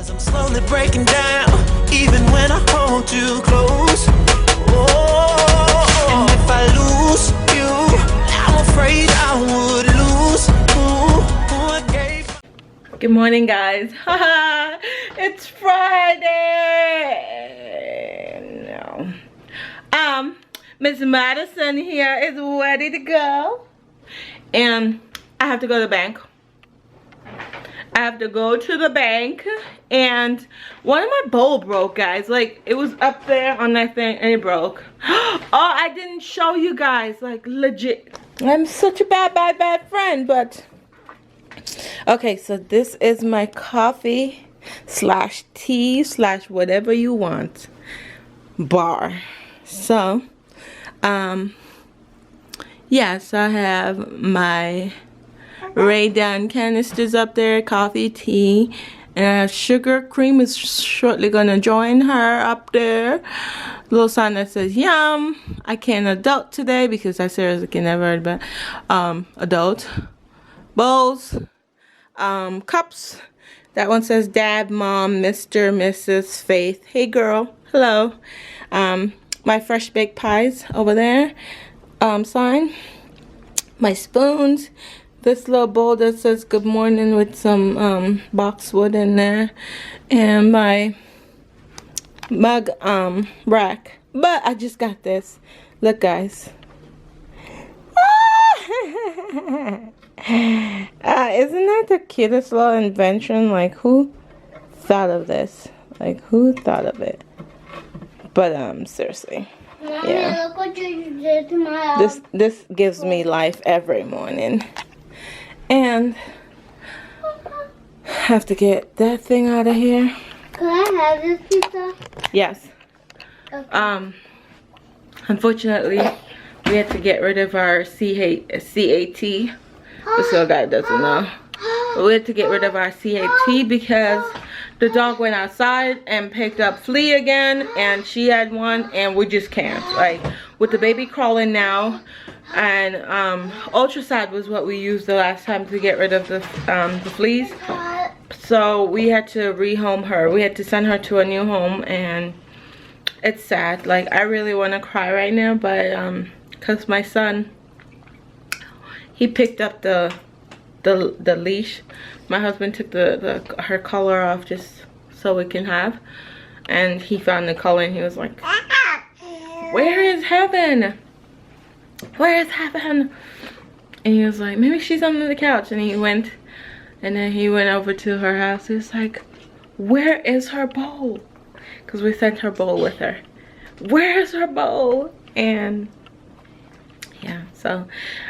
I'm slowly breaking down, even when I hold you close. Oh, and if I lose you, I'm afraid I would lose who I gave. Good morning, guys. It's Friday. No. Miss Madison here is ready to go, and I have to go to the bank. I have to go to the bank, and one of my bowl broke, guys. Like, it was up there on that thing and it broke. Oh, I didn't show you guys, like, legit. I'm such a bad friend, but okay, so this is my coffee slash tea slash whatever you want bar. So yes, I have my Ray-Don canisters up there, coffee, tea, and I have sugar. Cream is shortly gonna join her up there. Little sign that says yum. I can't adult today because I seriously can never, but adult. Bowls, cups. That one says dad, mom, Mr., Mrs., Faith. Hey girl, hello. My fresh baked pies over there. Sign. My spoons. This little bowl that says good morning with some boxwood in there, and my mug rack. But I just got this. Look, guys. Isn't that the cutest little invention? Like, who thought of this? Like, who thought of it? But seriously, yeah. Look what you did to my This gives me life every morning. And I have to get that thing out of here. Can I have this pizza? Yes. Okay. Unfortunately, we had to get rid of our CAT. This little guy doesn't know. But we had to get rid of our CAT because the dog went outside and picked up flea again, and she had one, and we just can't. Like, with the baby crawling now, and Ultracide was what we used the last time to get rid of the fleas. So we had to rehome her. We had to send her to a new home, and it's sad. Like, I really want to cry right now, but because my son, he picked up the leash. My husband took her collar off just so we can have, and he found the collar and he was like, where is heaven? Where is heaven? And he was like, maybe she's under the couch. And he went, and then he went over to her house. He was like, where is her bowl? Because we sent her bowl with her. Where is her bowl? And yeah, so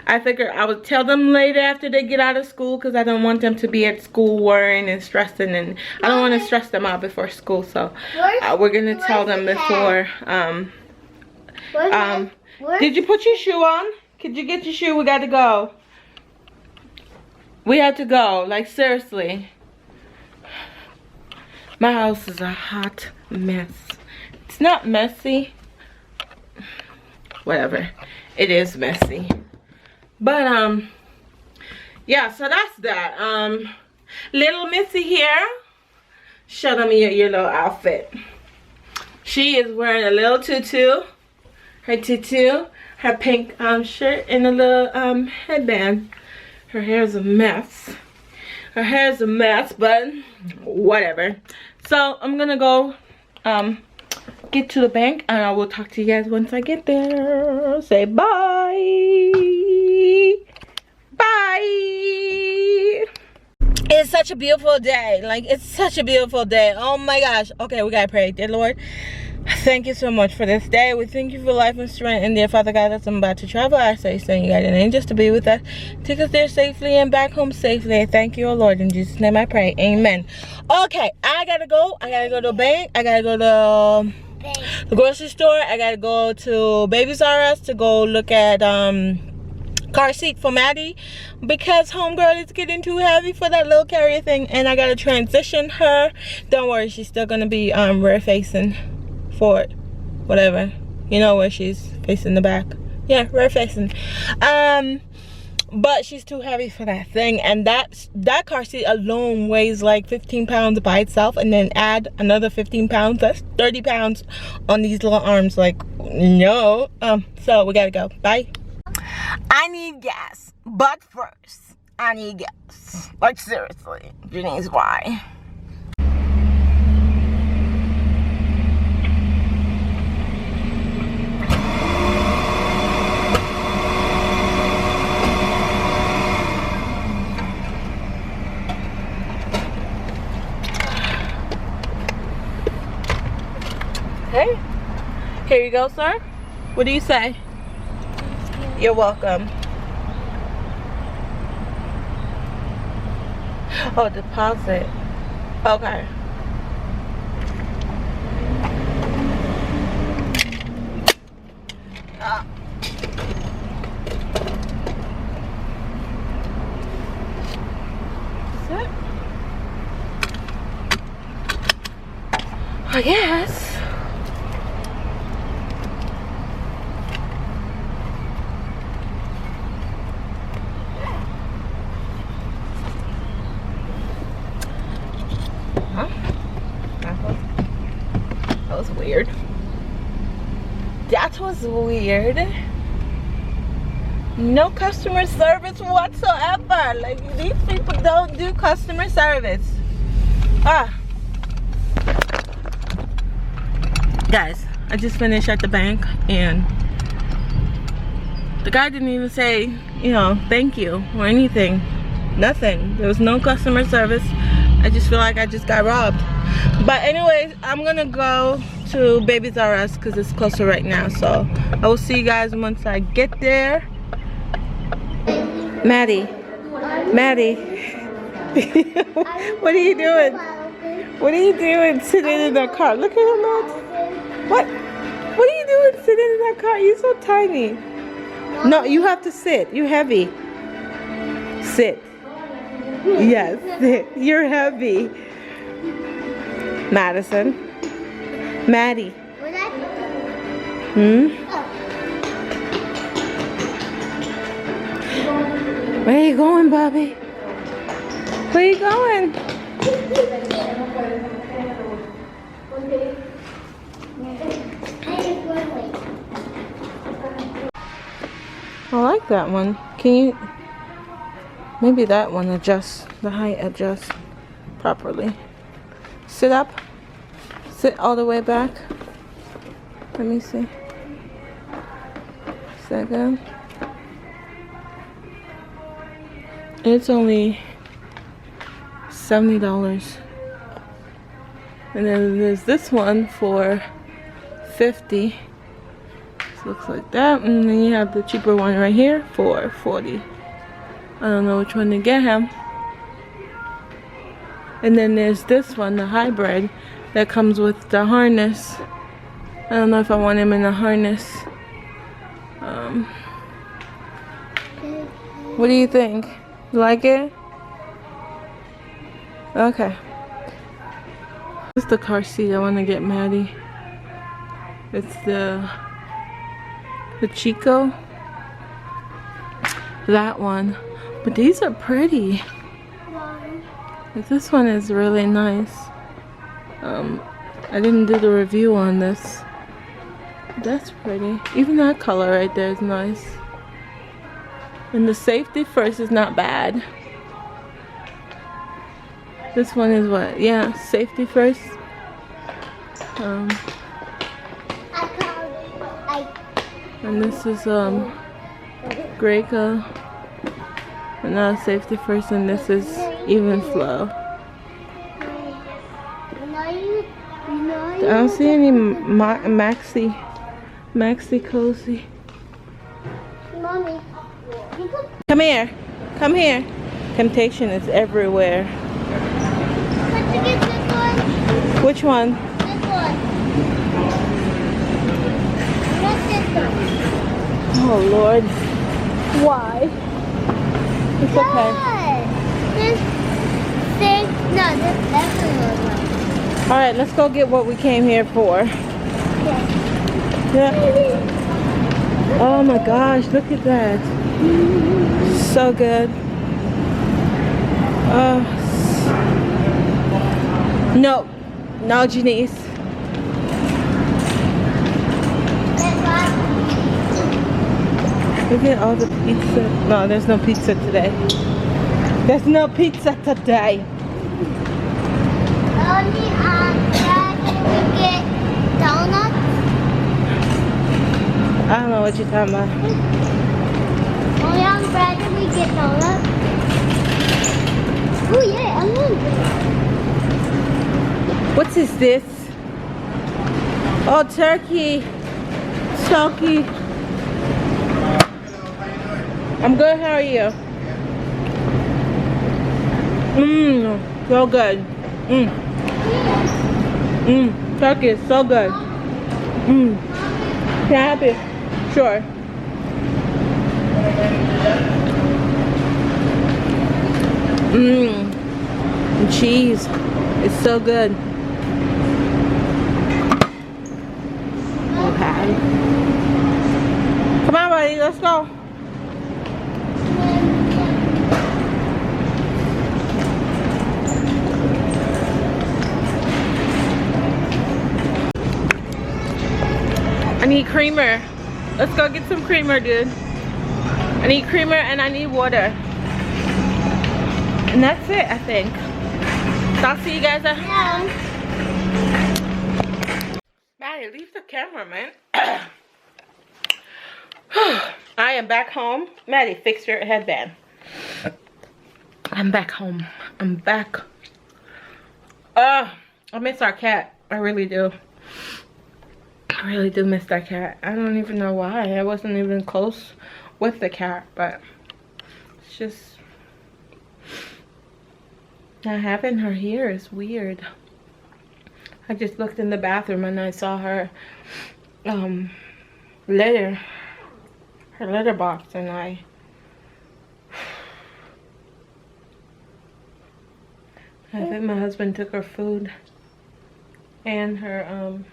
I figured I would tell them later after they get out of school, because I don't want them to be at school worrying and stressing, and I don't want to stress them out before school. So we're gonna tell them before. Did you put your shoe on? Could you get your shoe? We got to go. We have to go. Like, seriously. My house is a hot mess. It's not messy. Whatever. It is messy. But, yeah, so that's that. Little Missy here. Show them your little outfit. She is wearing a little tutu. Her tutu, her pink shirt, and a little headband. Her hair is a mess. Her hair is a mess, but whatever. So I'm gonna go get to the bank, and I will talk to you guys once I get there. Say bye. Bye. It's such a beautiful day. Like, it's such a beautiful day. Oh my gosh. Okay, we gotta pray. Dear Lord, thank you so much for this day. We thank you for life and strength. And dear Father God, as I'm about to travel, I say, send you guys an angel to be with us. Take us there safely and back home safely. Thank you, O Lord. In Jesus' name I pray. Amen. Okay, I gotta go. I gotta go to the bank. I gotta go to the grocery store. I gotta go to Baby's R Us to go look at car seat for Maddie, because homegirl is getting too heavy for that little carrier thing, and I gotta transition her. Don't worry, she's still gonna be rear facing forward, whatever, you know, where she's facing the back. Yeah, rear facing. but she's too heavy for that thing, and that car seat alone weighs like 15 pounds by itself, and then add another 15 pounds, that's 30 pounds on these little arms. Like, no. So we gotta go. Bye. I need gas, but first I need gas. Like, seriously, Janice, why? Okay, here you go, sir. What do you say? You're welcome. Oh, deposit. Okay. Is it? I guess. That was weird. That was weird. No customer service whatsoever. Like, these people don't do customer service. Guys, I just finished at the bank, and the guy didn't even say, you know, thank you or anything. Nothing. There was no customer service. I just feel like I just got robbed. But anyways, I'm gonna go to Baby's R Us because it's closer right now. So I will see you guys once I get there. Maddie. Maddie. What are you doing? What are you doing sitting in that car? Look at him, Matt. What? What are you doing sitting in that car? You're so tiny. No, you have to sit. You're heavy. Sit. Yes, sit. You're heavy. Madison. Maddie. Where are you going, Bobby? Where are you going? I like that one. Can you... Maybe that one adjusts. The height adjusts properly. Sit up. Sit all the way back. Let me see. Is that good? It's only $70. And then there's this one for $50. This looks like that. And then you have the cheaper one right here for $40. I don't know which one to get him. And then there's this one, the hybrid, that comes with the harness. I don't know if I want him in a harness. What do you think? You like it? Okay. This is the car seat I want to get Maddie. It's the Chico. That one. But these are pretty. This one is really nice. I didn't do the review on this. That's pretty. Even that color right there is nice. And the safety first is not bad. This one is what? Yeah, safety first. And this is Greco. Another safety first, and this is even flow. I don't see any maxi cozy. Mommy, Come here. Come here. Temptation is everywhere. let's get this one. Which one? This one. What's this one? Oh Lord. Why? It's okay. This thing, no, this definitely was one. Alright, let's go get what we came here for. Yeah. Yeah. Oh my gosh, look at that. So good. No, no, Janice. Look at all the pizza. No, there's no pizza today. There's no pizza today. Only Daddy, we get donuts. I don't know what you're talking about. Only on Friday we get donuts. Oh yeah, I'm hungry. What is this? Oh, turkey. Turkey. I'm good, how are you? Mmm, so good. Mmm. Mmm, turkey is so good. Mmm. Can I have it? Sure. Mmm. And cheese. It's so good. Okay. Come on, buddy, let's go. I need creamer. Let's go get some creamer, dude. I need creamer and I need water. And that's it, I think. So I'll see you guys at home. Maddie, leave the camera, man. I am back home. Maddie, fix your headband. I'm back home. I'm back. I miss our cat. I really do. I really do miss that cat. I don't even know why. I wasn't even close with the cat, but it's just not having her here is weird. I just looked in the bathroom and I saw her litter box, and I think my husband took her food and her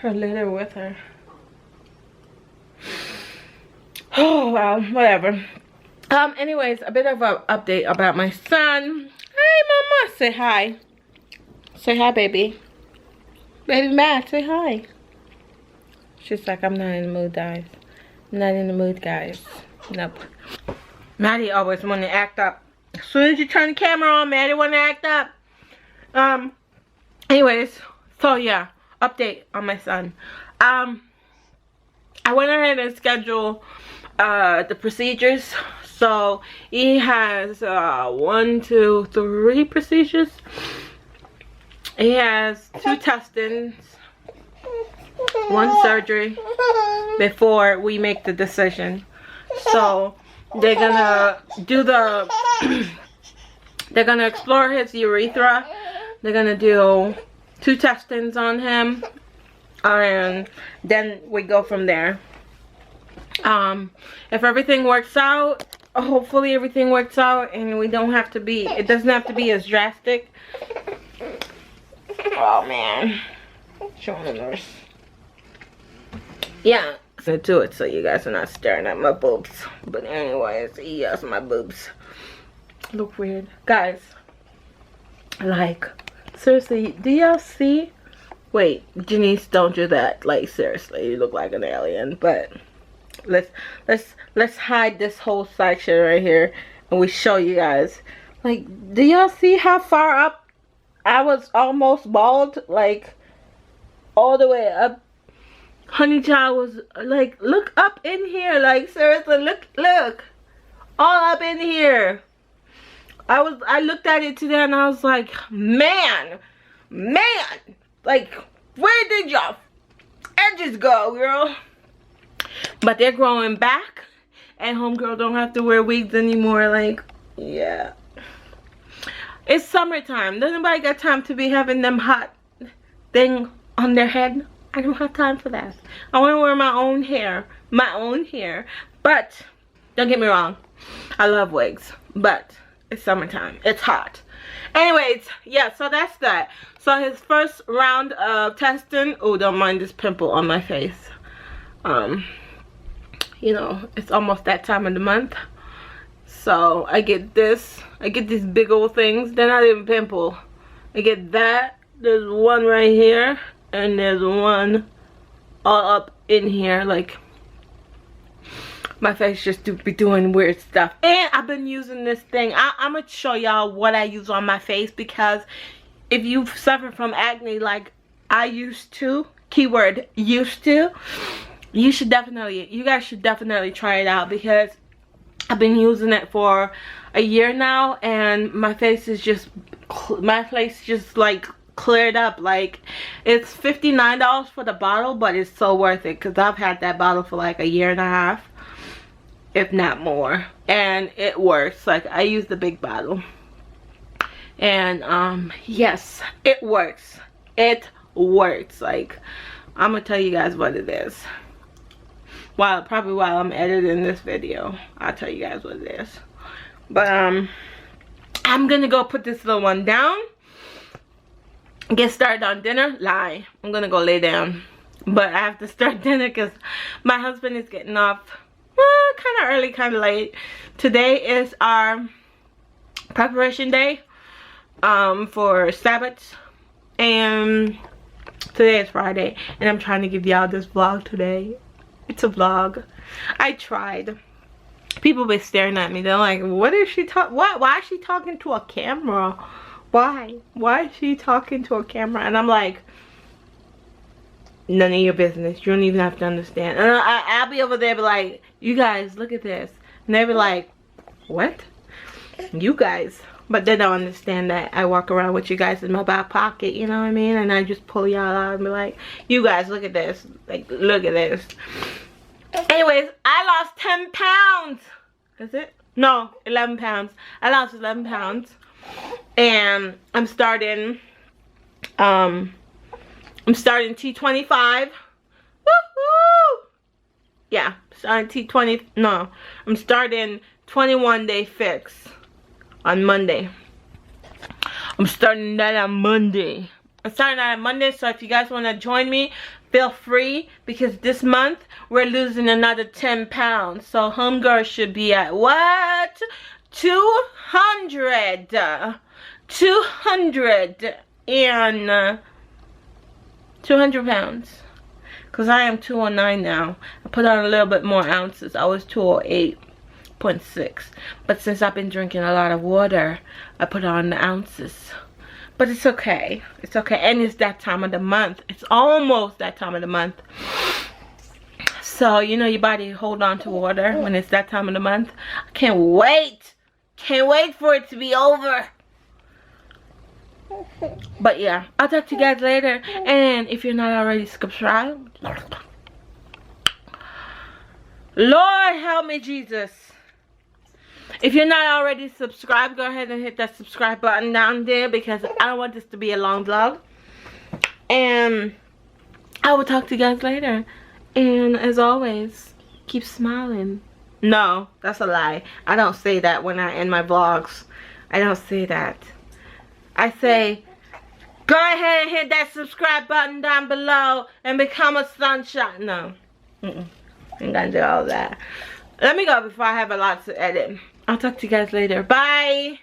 litter with her. Oh well, whatever. Anyways, a bit of an update about my son. Hi, mama. Say hi. Say hi, baby. Baby Matt, say hi. She's like, I'm not in the mood, guys. I'm not in the mood, guys. Nope. Maddie always want to act up. As soon as you turn the camera on, Maddie want to act up. Anyways, so yeah, update on my son. I went ahead and scheduled the procedures. So he has 1, 2, 3 procedures. He has 2 testings, 1 surgery before we make the decision. So they're gonna do the they're gonna explore his urethra. They're gonna do 2 testings on him, and then we go from there. If everything works out, hopefully everything works out and we don't have to be, it doesn't have to be as drastic. Oh man, showing the nurse. Yeah, so do it so you guys are not staring at my boobs. But anyways, yes, my boobs look weird, guys. Like, seriously, do y'all see? Wait, Janice, don't do that. Like, seriously, you look like an alien. But let's hide this whole section right here and we show you guys. Like, do y'all see how far up I was? Almost bald, like all the way up. Honey child was like, look up in here, like seriously, look all up in here. I looked at it today and I was like, man, like, where did y'all edges go, girl? But they're growing back, and homegirl don't have to wear wigs anymore. Like, yeah, it's summertime. Does anybody got time to be having them hot thing on their head? I don't have time for that. I want to wear my own hair, but don't get me wrong, I love wigs, but it's summertime, it's hot. Anyways, yeah, so that's that. So his first round of testing, oh, don't mind this pimple on my face. you know, it's almost that time of the month. So I get this. I get these big old things. They're not even pimple. I get that. There's one right here. And there's one all up in here. Like, my face just be doing weird stuff. And I've been using this thing. I'm going to show y'all what I use on my face. Because if you suffer from acne like I used to, keyword used to, you guys should definitely try it out. Because I've been using it for a year now, and my face is just like cleared up. Like, it's $59 for the bottle, but it's so worth it because I've had that bottle for like a year and a half, if not more, and it works. Like, I use the big bottle, and yes, it works. It works. Like, I'm gonna tell you guys what it is. Probably while I'm editing this video, I'll tell you guys what it is. But I'm gonna go put this little one down, get started on dinner. Lie, I'm gonna go lay down, but I have to start dinner because my husband is getting off kind of early, kind of late. Today is our preparation day for Sabbath, and today is Friday, and I'm trying to give y'all this vlog today. It's a vlog. I tried. People be staring at me. They're like, what is she talking? Why is she talking to a camera? Why is she talking to a camera? And I'm like, none of your business. You don't even have to understand. And I'll be over there be like, you guys, look at this. And they'll be like, what? You guys. But they don't understand that I walk around with you guys in my back pocket, you know what I mean? And I just pull y'all out and be like, you guys, look at this. Like, look at this. Anyways, I lost 10 pounds. Is it? No, 11 pounds. I lost 11 pounds. And I'm starting T25. Woohoo! Yeah, starting T20. No, I'm starting 21-day fix on Monday. I'm starting that on Monday. So if you guys want to join me, feel free, because this month we're losing another 10 pounds. So homegirl should be at what? 200 pounds. Because I am 209 now. I put on a little bit more ounces. I was 208.6. But since I've been drinking a lot of water, I put on the ounces. But it's okay. It's okay. And it's that time of the month. It's almost that time of the month. So, you know, your body hold on to water when it's that time of the month. I can't wait. Can't wait for it to be over. But yeah, I'll talk to you guys later. And if you're not already subscribed, Lord help me, Jesus. If you're not already subscribed, go ahead and hit that subscribe button down there, because I don't want this to be a long vlog. And I will talk to you guys later. And as always, keep smiling. No, that's a lie. I don't say that when I end my vlogs. I don't say that. I say, go ahead and hit that subscribe button down below and become a sunshine. No. Ain't gonna do all that. Let me go before I have a lot to edit. I'll talk to you guys later. Bye.